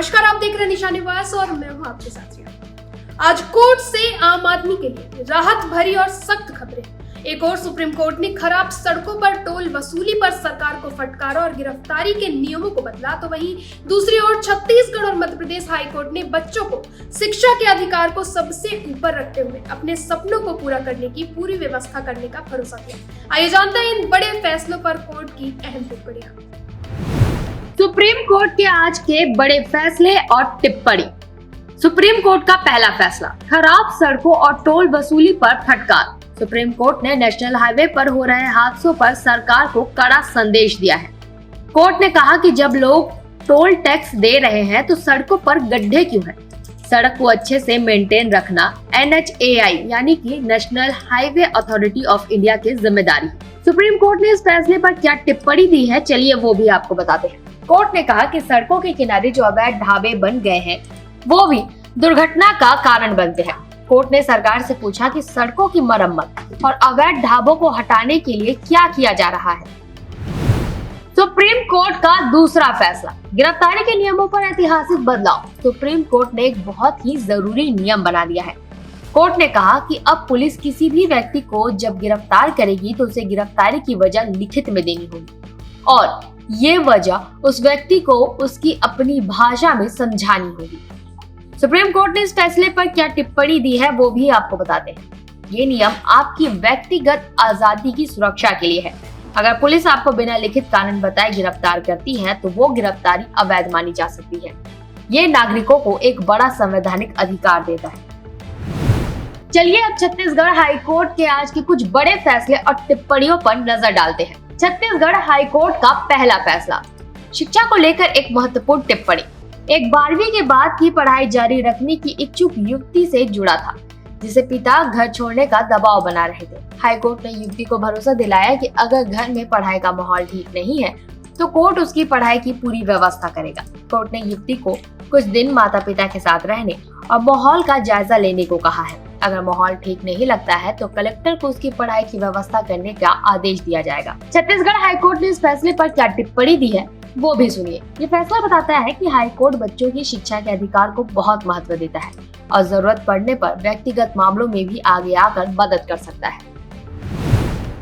नमस्कार, आप देख रहे हैं निशान निवास और मैं हूं आपके साथ रिया। आज कोर्ट से आम आदमी के लिए राहत भरी और सख्त खबरें। एक और सुप्रीम कोर्ट ने खराब सड़कों पर टोल वसूली पर सरकार को फटकारा और गिरफ्तारी के नियमों को बदला, तो वहीं दूसरी ओर छत्तीसगढ़ और मध्य प्रदेश हाई कोर्ट ने बच्चों को शिक्षा के अधिकार को सबसे ऊपर रखते हुए अपने सपनों को पूरा करने की पूरी व्यवस्था करने का भरोसा किया। आइए जानते हैं इन बड़े फैसलों पर कोर्ट की अहम टिप्पणियां। सुप्रीम कोर्ट के आज के बड़े फैसले और टिप्पणी। सुप्रीम कोर्ट का पहला फैसला, खराब सड़कों और टोल वसूली पर फटकार। सुप्रीम कोर्ट ने नेशनल हाईवे पर हो रहे हादसों पर सरकार को कड़ा संदेश दिया है। कोर्ट ने कहा कि जब लोग टोल टैक्स दे रहे हैं तो सड़कों पर गड्ढे क्यों हैं? सड़क को अच्छे से मेंटेन रखना NHAI यानी कि national highway authority of India की जिम्मेदारी। सुप्रीम कोर्ट ने इस फैसले पर क्या टिप्पणी दी है, चलिए वो भी आपको बताते हैं। कोर्ट ने कहा कि सड़कों के किनारे जो अवैध ढाबे बन गए हैं वो भी दुर्घटना का कारण बनते हैं। कोर्ट ने सरकार से पूछा कि सड़कों की मरम्मत और अवैध ढाबों को हटाने के लिए क्या किया जा रहा है। सुप्रीम कोर्ट का दूसरा फैसला, गिरफ्तारी के नियमों पर ऐतिहासिक बदलाव। सुप्रीम कोर्ट ने एक बहुत ही जरूरी नियम बना दिया है। कोर्ट ने कहा कि अब पुलिस किसी भी व्यक्ति को जब गिरफ्तार करेगी तो उसे गिरफ्तारी की वजह लिखित में देनी होगी और ये वजह उस व्यक्ति को उसकी अपनी भाषा में समझानी होगी। सुप्रीम कोर्ट ने इस फैसले पर क्या टिप्पणी दी है वो भी आपको बताते हैं। ये नियम आपकी व्यक्तिगत आजादी की सुरक्षा के लिए है। अगर पुलिस आपको बिना लिखित कारण बताए गिरफ्तार करती है तो वो गिरफ्तारी अवैध मानी जा सकती है। ये नागरिकों को एक बड़ा संवैधानिक अधिकार देता है। चलिए अब छत्तीसगढ़ हाई कोर्ट के आज के कुछ बड़े फैसले और टिप्पणियों पर नजर डालते हैं। छत्तीसगढ़ हाई कोर्ट का पहला फैसला, शिक्षा को लेकर एक महत्वपूर्ण टिप्पणी। एक 12वीं के बाद की पढ़ाई जारी रखने की इच्छुक युवती से जुड़ा था जिसे पिता घर छोड़ने का दबाव बना रहे थे। हाई कोर्ट ने युवती को भरोसा दिलाया कि अगर घर में पढ़ाई का माहौल ठीक नहीं है तो कोर्ट उसकी पढ़ाई की पूरी व्यवस्था करेगा। कोर्ट ने युवती को कुछ दिन माता पिता के साथ रहने और माहौल का जायजा लेने को कहा है। अगर माहौल ठीक नहीं लगता है तो कलेक्टर को उसकी पढ़ाई की व्यवस्था करने का आदेश दिया जाएगा। छत्तीसगढ़ हाई कोर्ट ने इस फैसले पर क्या टिप्पणी दी है वो भी सुनिए। ये फैसला बताता है कि हाई कोर्ट बच्चों की शिक्षा के अधिकार को बहुत महत्व देता है और जरूरत पड़ने पर व्यक्तिगत मामलों में भी आगे आकर मदद कर सकता है।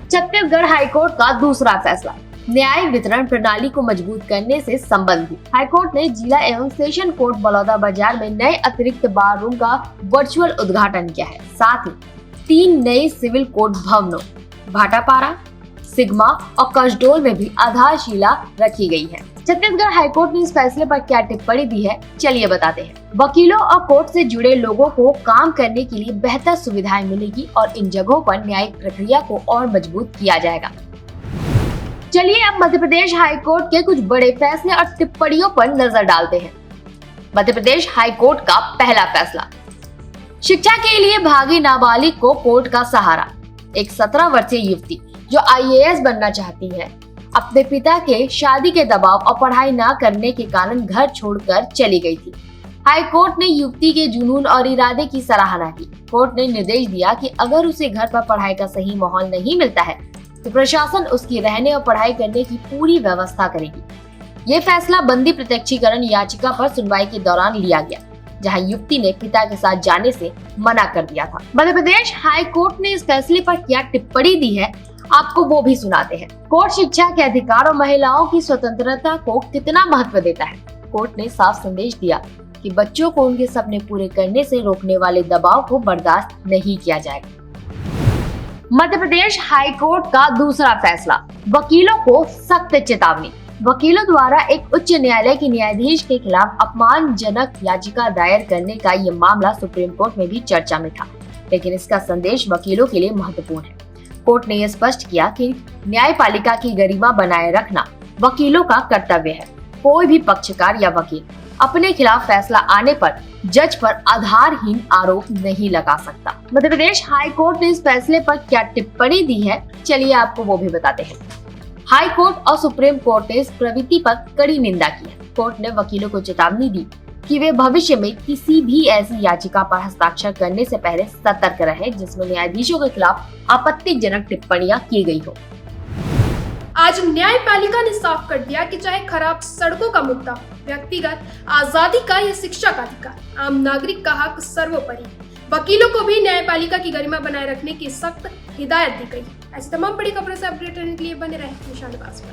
छत्तीसगढ़ हाई कोर्ट का दूसरा फैसला, न्याय वितरण प्रणाली को मजबूत करने से संबंधित। हाईकोर्ट ने जिला एवं सेशन कोर्ट बलौदाबाजार में नए अतिरिक्त बार रूम का वर्चुअल उद्घाटन किया है। साथ ही 3 नए सिविल कोर्ट भवनों भाटापारा, सिग्मा और कसडोल में भी आधारशिला रखी गई है। छत्तीसगढ़ हाईकोर्ट ने इस फैसले पर क्या टिप्पणी दी है, चलिए बताते हैं। वकीलों और कोर्ट से जुड़े लोगों को काम करने के लिए बेहतर सुविधाएं मिलेगी और इन जगहों पर न्यायिक प्रक्रिया को और मजबूत किया जाएगा। चलिए अब मध्य प्रदेश हाई कोर्ट के कुछ बड़े फैसले और टिप्पणियों पर नजर डालते हैं। मध्य प्रदेश हाई कोर्ट का पहला फैसला, शिक्षा के लिए भागी नाबालिग को कोर्ट का सहारा। एक 17 वर्षीय युवती जो IAS बनना चाहती है अपने पिता के शादी के दबाव और पढ़ाई न करने के कारण घर छोड़कर चली गई थी। हाई कोर्ट ने युवती के जुनून और इरादे की सराहना की। कोर्ट ने निर्देश दिया कि अगर उसे घर पर पढ़ाई का सही माहौल नहीं मिलता है तो प्रशासन उसकी रहने और पढ़ाई करने की पूरी व्यवस्था करेगी। ये फैसला बंदी प्रत्यक्षीकरण याचिका पर सुनवाई के दौरान लिया गया, जहां युवती ने पिता के साथ जाने से मना कर दिया था। मध्य प्रदेश हाई कोर्ट ने इस फैसले पर क्या टिप्पणी दी है आपको वो भी सुनाते हैं। कोर्ट शिक्षा के अधिकार और महिलाओं की स्वतंत्रता को कितना महत्व देता है। कोर्ट ने साफ संदेश दिया कि बच्चों को उनके सपने पूरे करने से रोकने वाले दबाव को बर्दाश्त नहीं किया जाएगा। मध्य प्रदेश हाई कोर्ट का दूसरा फैसला, वकीलों को सख्त चेतावनी। वकीलों द्वारा एक उच्च न्यायालय के न्यायाधीश के खिलाफ अपमानजनक याचिका दायर करने का ये मामला सुप्रीम कोर्ट में भी चर्चा में था, लेकिन इसका संदेश वकीलों के लिए महत्वपूर्ण है। कोर्ट ने यह स्पष्ट किया कि न्यायपालिका की गरिमा बनाए रखना वकीलों का कर्तव्य है। कोई भी पक्षकार या वकील अपने खिलाफ फैसला आने पर जज पर आधारहीन आरोप नहीं लगा सकता। मध्य प्रदेश हाई कोर्ट ने इस फैसले पर क्या टिप्पणी दी है, चलिए आपको वो भी बताते हैं। हाई कोर्ट और सुप्रीम कोर्ट ने इस प्रवृत्ति पर कड़ी निंदा की है। कोर्ट ने वकीलों को चेतावनी दी कि वे भविष्य में किसी भी ऐसी याचिका पर हस्ताक्षर करने से पहले सतर्क रहे जिसमें न्यायाधीशों के खिलाफ आपत्तिजनक टिप्पणियां की गई हो। आज न्यायपालिका ने साफ कर दिया कि चाहे खराब सड़कों का मुद्दा व्यक्तिगत आजादी का या शिक्षा का अधिकार, आम नागरिक का हक सर्वोपरि। वकीलों को भी न्यायपालिका की गरिमा बनाए रखने की सख्त हिदायत दी गई। ऐसी तमाम बड़ी खबरों से अपडेट रहने के लिए बने रहे निशानेबाज पर।